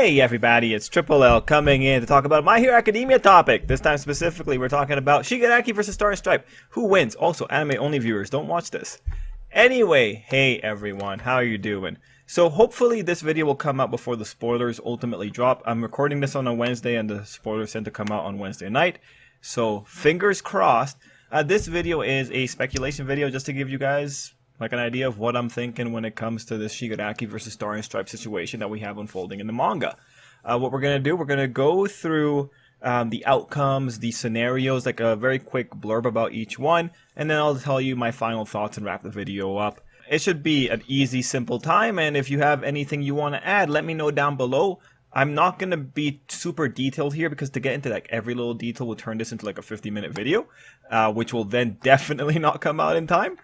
Hey everybody, it's Tripl-L coming in to talk about My Hero Academia topic. This time specifically, we're talking about Shigaraki versus Star and Stripe. Who wins? Also, anime-only viewers, don't watch this. Anyway, hey everyone, how are you doing? So hopefully this video will come out before the spoilers ultimately drop. I'm recording this on a Wednesday and the spoilers tend to come out on Wednesday night. So fingers crossed. This video is a speculation video just to give you guys like an idea of what I'm thinking when it comes to this Shigaraki versus Star and Stripe situation that we have unfolding in the manga. What we're going to do, we're going to go through the outcomes, the scenarios, like a very quick blurb about each one, and then I'll tell you my final thoughts and wrap the video up. It should be an easy, simple time, and if you have anything you want to add, let me know down below. I'm not going to be super detailed here because to get into like every little detail will turn this into like a 50-minute video, which will then definitely not come out in time.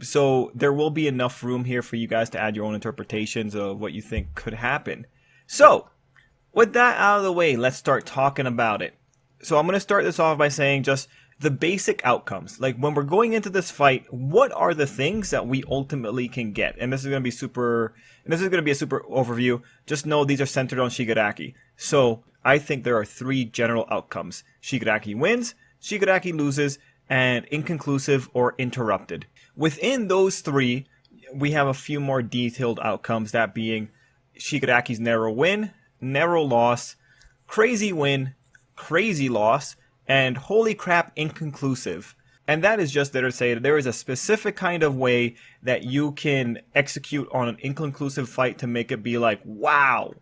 So there will be enough room here for you guys to add your own interpretations of what you think could happen. So with that out of the way, let's start talking about it. So I'm going to start this off by saying just the basic outcomes. Like when we're going into this fight, what are the things that we ultimately can get? And this is going to be a super overview. Just know these are centered on Shigaraki. So I think there are three general outcomes. Shigaraki wins, Shigaraki loses, and inconclusive or interrupted. Within those three, we have a few more detailed outcomes, that being Shigaraki's narrow win, narrow loss, crazy win, crazy loss, and holy crap, inconclusive. And that is just there to say that there is a specific kind of way that you can execute on an inconclusive fight to make it be like, wow,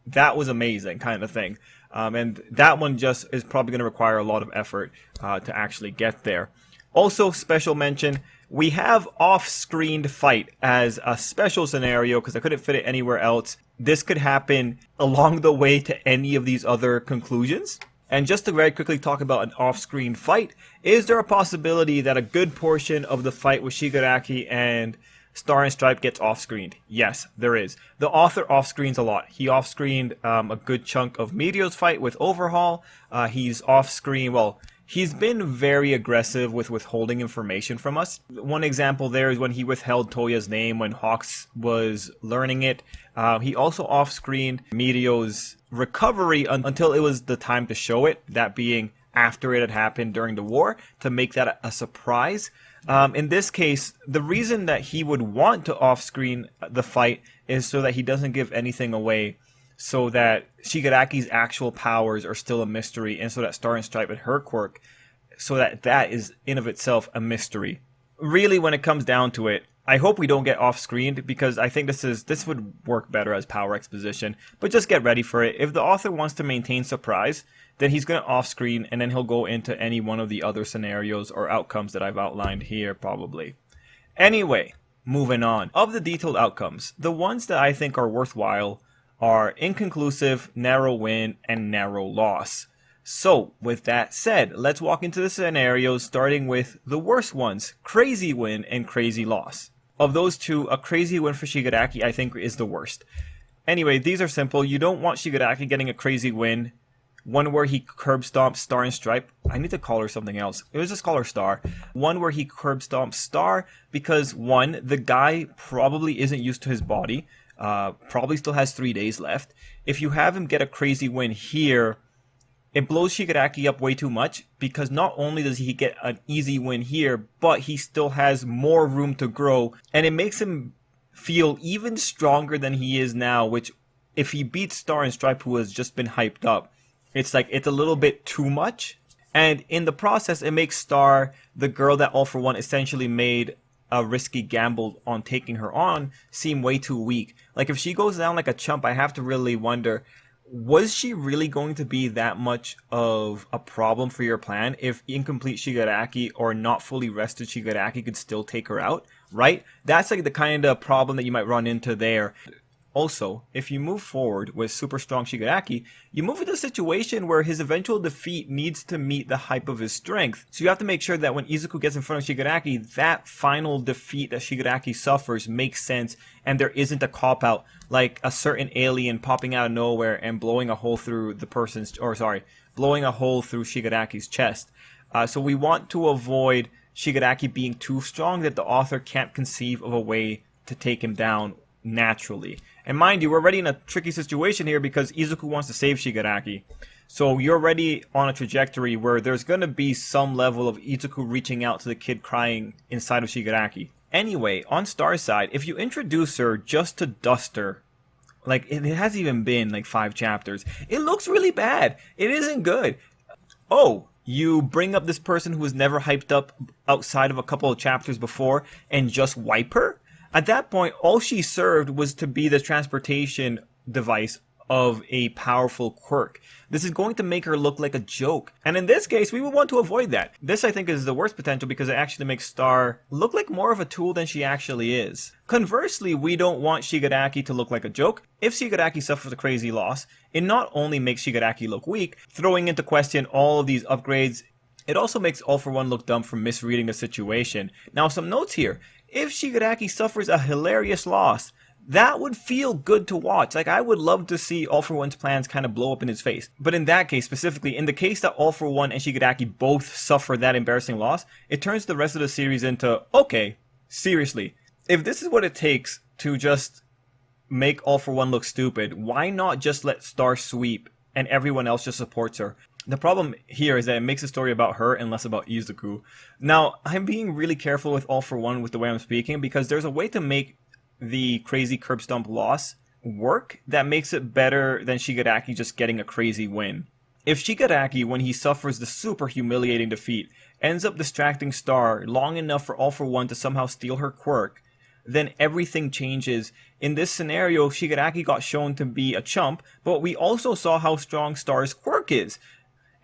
that was amazing kind of thing. And that one just is probably going to require a lot of effort to actually get there. Also, special mention, we have off-screened fight as a special scenario because I couldn't fit it anywhere else. This could happen along the way to any of these other conclusions. And just to very quickly talk about an off-screen fight, is there a possibility that a good portion of the fight with Shigaraki and Star and Stripe gets off-screened? Yes, there is. The author off-screens a lot. He off-screened a good chunk of Meteor's fight with Overhaul. He's off-screen, well, he's been very aggressive with withholding information from us. One example there is when he withheld Toya's name when Hawks was learning it. He also off-screened Meteor's recovery until it was the time to show it, that being after it had happened during the war, to make that a surprise. In this case, the reason that he would want to off-screen the fight is so that he doesn't give anything away, so that Shigaraki's actual powers are still a mystery, and so that Star and Stripe and her quirk, so that that is in of itself a mystery. Really, when it comes down to it, I hope we don't get off-screened because I think this would work better as power exposition, but just get ready for it. If the author wants to maintain surprise, then he's going to off-screen and then he'll go into any one of the other scenarios or outcomes that I've outlined here probably. Anyway, moving on. Of the detailed outcomes, the ones that I think are worthwhile are inconclusive, narrow win, and narrow loss. So, with that said, let's walk into the scenarios starting with the worst ones, crazy win and crazy loss. Of those two, a crazy win for Shigaraki I think is the worst. Anyway, these are simple. You don't want Shigaraki getting a crazy win. One where he curb stomps Star and Stripe. I need to call her something else. It was just call her Star. One where he curb stomps Star because one, the guy probably isn't used to his body. Probably still has 3 days left. If you have him get a crazy win here, it blows Shigaraki up way too much because not only does he get an easy win here, but he still has more room to grow, and it makes him feel even stronger than he is now, which if he beats Star and Stripe, who has just been hyped up, it's like it's a little bit too much. And in the process, it makes Star, the girl that All For One essentially made a risky gamble on taking her on, seem way too weak. Like if she goes down like a chump, I have to really wonder, was she really going to be that much of a problem for your plan if incomplete Shigaraki or not fully rested Shigaraki could still take her out, right? That's like the kind of problem that you might run into there. Also, if you move forward with super strong Shigaraki, you move into a situation where his eventual defeat needs to meet the hype of his strength. So you have to make sure that when Izuku gets in front of Shigaraki, that final defeat that Shigaraki suffers makes sense and there isn't a cop-out like a certain alien popping out of nowhere and blowing a hole through blowing a hole through Shigaraki's chest. So we want to avoid Shigaraki being too strong that the author can't conceive of a way to take him down naturally. And mind you, we're already in a tricky situation here because Izuku wants to save Shigaraki. So you're already on a trajectory where there's going to be some level of Izuku reaching out to the kid crying inside of Shigaraki. Anyway, on Star's side, if you introduce her just to dust her, like it hasn't even been like 5 chapters, it looks really bad. It isn't good. Oh, you bring up this person who was never hyped up outside of a couple of chapters before and just wipe her? At that point, all she served was to be the transportation device of a powerful quirk. This is going to make her look like a joke. And in this case, we would want to avoid that. This, I think, is the worst potential because it actually makes Star look like more of a tool than she actually is. Conversely, we don't want Shigaraki to look like a joke. If Shigaraki suffers a crazy loss, it not only makes Shigaraki look weak, throwing into question all of these upgrades, it also makes All For One look dumb for misreading the situation. Now, some notes here. If Shigaraki suffers a hilarious loss, that would feel good to watch. Like, I would love to see All For One's plans kind of blow up in his face. But in that case, specifically, in the case that All For One and Shigaraki both suffer that embarrassing loss, it turns the rest of the series into, okay, seriously, if this is what it takes to just make All For One look stupid, why not just let Star sweep and everyone else just supports her? The problem here is that it makes the story about her and less about Izuku. Now, I'm being really careful with All For One with the way I'm speaking because there's a way to make the crazy curb stomp loss work that makes it better than Shigaraki just getting a crazy win. If Shigaraki, when he suffers the super humiliating defeat, ends up distracting Star long enough for All For One to somehow steal her quirk, then everything changes. In this scenario, Shigaraki got shown to be a chump, but we also saw how strong Star's quirk is.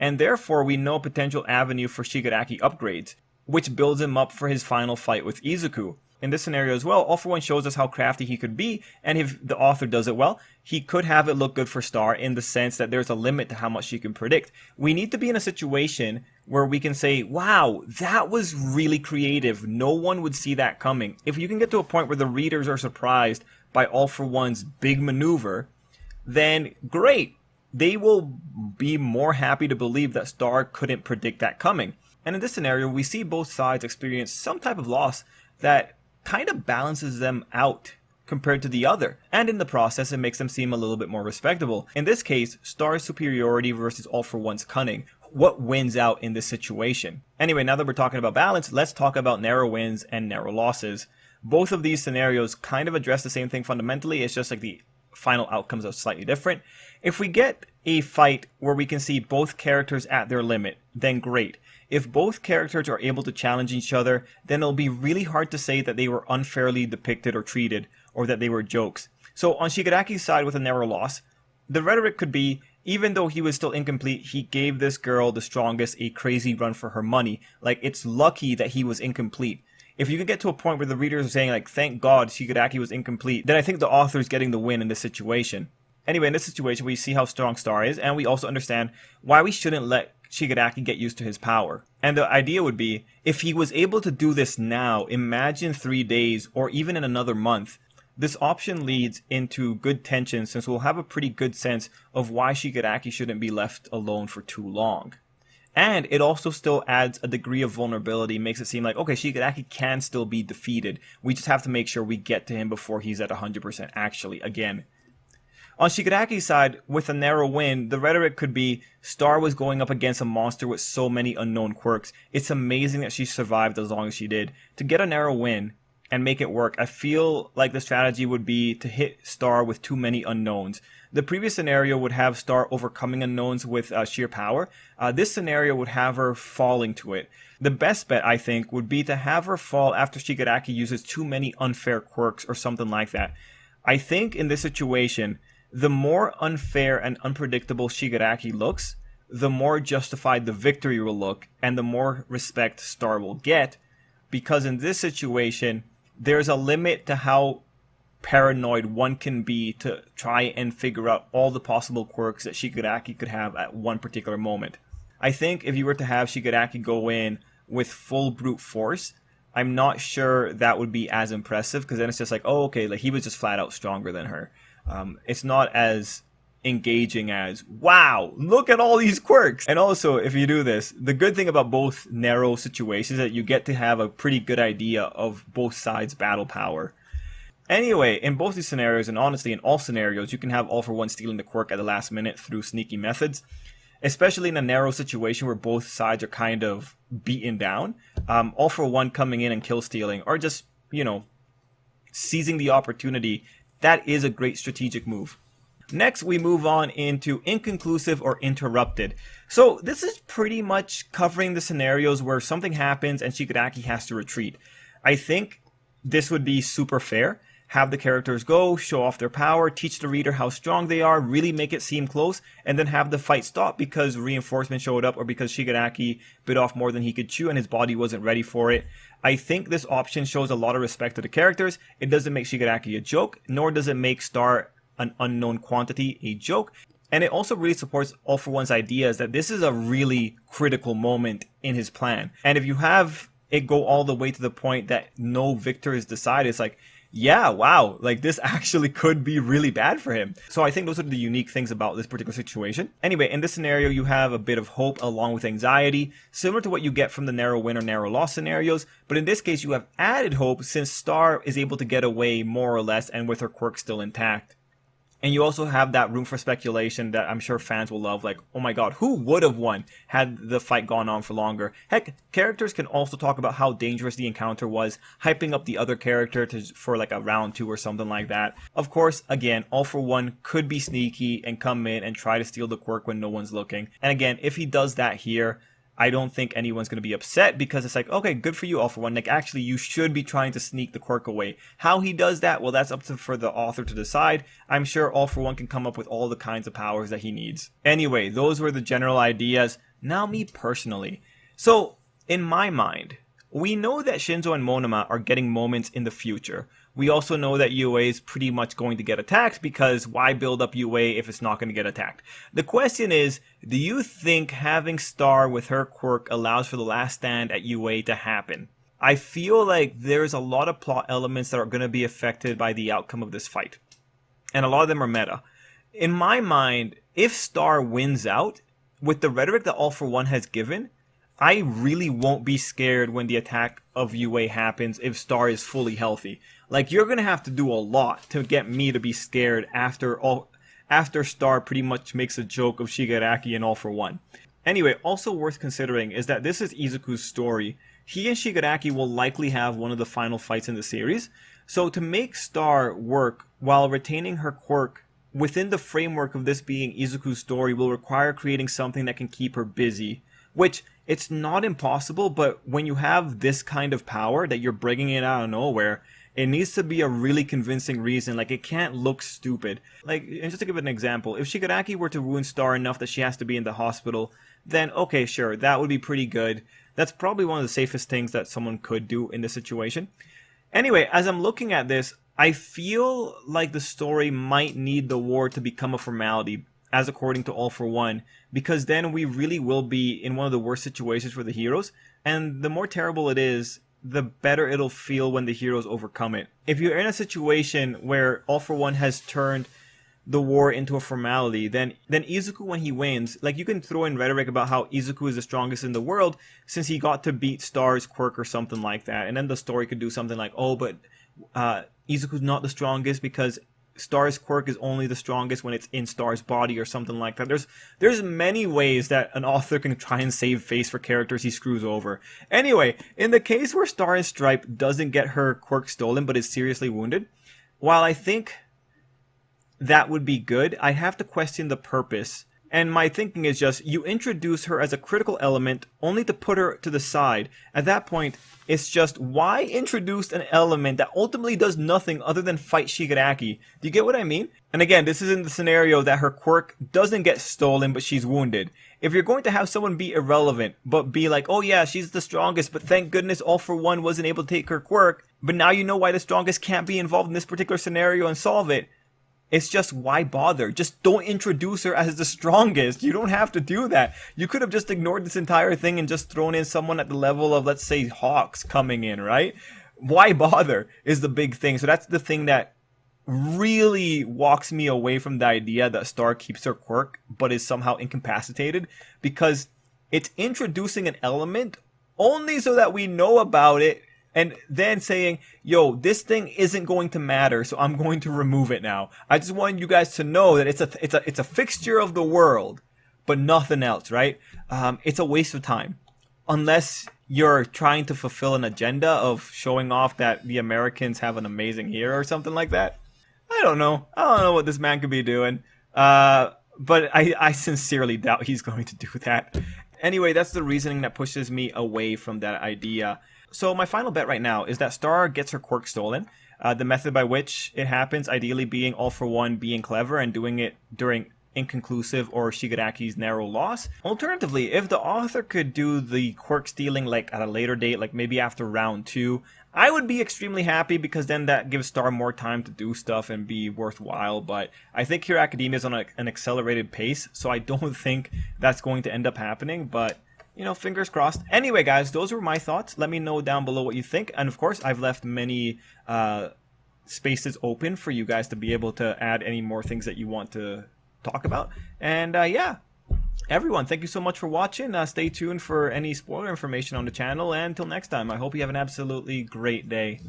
And therefore, we know a potential avenue for Shigaraki upgrades, which builds him up for his final fight with Izuku. In this scenario as well, All For One shows us how crafty he could be, and if the author does it well, he could have it look good for Star in the sense that there's a limit to how much she can predict. We need to be in a situation where we can say, wow, that was really creative. No one would see that coming. If you can get to a point where the readers are surprised by All For One's big maneuver, then great. They will be more happy to believe that Star couldn't predict that coming. And in this scenario, we see both sides experience some type of loss that kind of balances them out compared to the other. And in the process, it makes them seem a little bit more respectable. In this case, Star's superiority versus All For One's cunning. What wins out in this situation? Anyway, now that we're talking about balance, let's talk about narrow wins and narrow losses. Both of these scenarios kind of address the same thing fundamentally. It's just like the final outcomes are slightly different. If we get a fight where we can see both characters at their limit, then great. If both characters are able to challenge each other, then it'll be really hard to say that they were unfairly depicted or treated, or that they were jokes. So on Shigaraki's side with a narrow loss, the rhetoric could be, even though he was still incomplete, he gave this girl, the strongest, a crazy run for her money. Like, it's lucky that he was incomplete. If you can get to a point where the readers are saying, like, thank God Shigaraki was incomplete, then I think the author is getting the win in this situation. Anyway, in this situation, we see how strong Star is, and we also understand why we shouldn't let Shigaraki get used to his power. And the idea would be, if he was able to do this now, imagine 3 days, or even in another month. This option leads into good tension since we'll have a pretty good sense of why Shigaraki shouldn't be left alone for too long. And it also still adds a degree of vulnerability, makes it seem like, okay, Shigaraki can still be defeated. We just have to make sure we get to him before he's at 100% actually, again. On Shigaraki's side, with a narrow win, the rhetoric could be, Star was going up against a monster with so many unknown quirks. It's amazing that she survived as long as she did. To get a narrow win and make it work, I feel like the strategy would be to hit Star with too many unknowns. The previous scenario would have Star overcoming unknowns with sheer power. This scenario would have her falling to it. The best bet, I think, would be to have her fall after Shigaraki uses too many unfair quirks or something like that. I think in this situation, the more unfair and unpredictable Shigaraki looks, the more justified the victory will look, and the more respect Star will get, because in this situation, there's a limit to how paranoid one can be to try and figure out all the possible quirks that Shigaraki could have at one particular moment. I think if you were to have Shigaraki go in with full brute force, I'm not sure that would be as impressive, because then it's just like, oh, okay, like he was just flat out stronger than her. It's not as engaging as, wow, look at all these quirks. And also, if you do this, the good thing about both narrow situations is that you get to have a pretty good idea of both sides' battle power. Anyway, in both these scenarios, and honestly in all scenarios, you can have All For One stealing the quirk at the last minute through sneaky methods. Especially in a narrow situation where both sides are kind of beaten down. All For One coming in and kill stealing, or just, seizing the opportunity, that is a great strategic move. Next, we move on into inconclusive or interrupted. So this is pretty much covering the scenarios where something happens and Shigaraki has to retreat. I think this would be super fair. Have the characters go, show off their power, teach the reader how strong they are, really make it seem close, and then have the fight stop because reinforcement showed up or because Shigaraki bit off more than he could chew and his body wasn't ready for it. I think this option shows a lot of respect to the characters. It doesn't make Shigaraki a joke, nor does it make Star an unknown quantity a joke. And it also really supports All For One's ideas that this is a really critical moment in his plan. And if you have it go all the way to the point that no victor is decided, it's like, yeah, wow, like this actually could be really bad for him. So I think those are the unique things about this particular situation. Anyway, in this scenario, you have a bit of hope along with anxiety, similar to what you get from the narrow win or narrow loss scenarios. But in this case, you have added hope since Star is able to get away more or less and with her quirk still intact. And you also have that room for speculation that I'm sure fans will love, like, oh my god, who would have won had the fight gone on for longer? Heck, characters can also talk about how dangerous the encounter was, hyping up the other character for like a round 2 or something like that. Of course, again, All For One could be sneaky and come in and try to steal the quirk when no one's looking. And again, if he does that here, I don't think anyone's going to be upset because it's like, okay, good for you, All For One. Like, actually, you should be trying to sneak the quirk away. How he does that, well, that's up for the author to decide. I'm sure All For One can come up with all the kinds of powers that he needs. Anyway, those were the general ideas. Now, me personally. So, in my mind, we know that Shinzo and Monoma are getting moments in the future. We also know that UA is pretty much going to get attacked because why build up UA if it's not going to get attacked? The question is, do you think having Star with her quirk allows for the last stand at UA to happen? I feel like there's a lot of plot elements that are going to be affected by the outcome of this fight. And a lot of them are meta. In my mind, if Star wins out, with the rhetoric that All For One has given, I really won't be scared when the attack of UA happens if Star is fully healthy. Like, you're going to have to do a lot to get me to be scared after Star pretty much makes a joke of Shigaraki and All For One. Anyway, also worth considering is that this is Izuku's story. He and Shigaraki will likely have one of the final fights in the series. So to make Star work while retaining her quirk within the framework of this being Izuku's story will require creating something that can keep her busy. Which, it's not impossible, but when you have this kind of power that you're bringing it out of nowhere, it needs to be a really convincing reason. Like, it can't look stupid. Like, and just to give it an example, if Shigaraki were to wound Star enough that she has to be in the hospital, then okay, sure, that would be pretty good. That's probably one of the safest things that someone could do in this situation. Anyway, as I'm looking at this, I feel like the story might need the war to become a formality, as according to All For One, because then we really will be in one of the worst situations for the heroes, and the more terrible it is, the better it'll feel when the heroes overcome it. If you're in a situation where All For One has turned the war into a formality, then Izuku, when he wins, like, you can throw in rhetoric about how Izuku is the strongest in the world since he got to beat Star's quirk or something like that, and then the story could do something like, oh, but Izuku's not the strongest because Star's quirk is only the strongest when it's in Star's body or something like that. There's many ways that an author can try and save face for characters he screws over. Anyway, in the case where Star and Stripe doesn't get her quirk stolen but is seriously wounded, while I think that would be good, I have to question the purpose. And my thinking is just, you introduce her as a critical element only to put her to the side. At that point, it's just, why introduce an element that ultimately does nothing other than fight Shigaraki? Do you get what I mean? And again, this is in the scenario that her quirk doesn't get stolen, but she's wounded. If you're going to have someone be irrelevant, but be like, oh yeah, she's the strongest, but thank goodness All For One wasn't able to take her quirk, but now you know why the strongest can't be involved in this particular scenario and solve it. It's just, why bother? Just don't introduce her as the strongest. You don't have to do that. You could have just ignored this entire thing and just thrown in someone at the level of, let's say, Hawks coming in, right? Why bother is the big thing. So that's the thing that really walks me away from the idea that Star keeps her quirk but is somehow incapacitated, because it's introducing an element only so that we know about it and then saying, yo, this thing isn't going to matter, so I'm going to remove it now. I just want you guys to know that it's a fixture of the world, but nothing else, right? It's a waste of time. Unless you're trying to fulfill an agenda of showing off that the Americans have an amazing hero or something like that. I don't know what this man could be doing. But I sincerely doubt he's going to do that. Anyway, that's the reasoning that pushes me away from that idea. So my final bet right now is that Star gets her quirk stolen. The method by which it happens, ideally being all for one, being clever, and doing it during inconclusive or Shigaraki's narrow loss. Alternatively, if the author could do the quirk stealing like at a later date, like maybe after round 2, I would be extremely happy because then that gives Star more time to do stuff and be worthwhile. But I think Hero Academia is on an accelerated pace, so I don't think that's going to end up happening. But, you know, fingers crossed. Anyway, guys, those were my thoughts. Let me know down below what you think. And of course, I've left many spaces open for you guys to be able to add any more things that you want to talk about. And yeah, everyone, thank you so much for watching. Stay tuned for any spoiler information on the channel, and until next time, I hope you have an absolutely great day.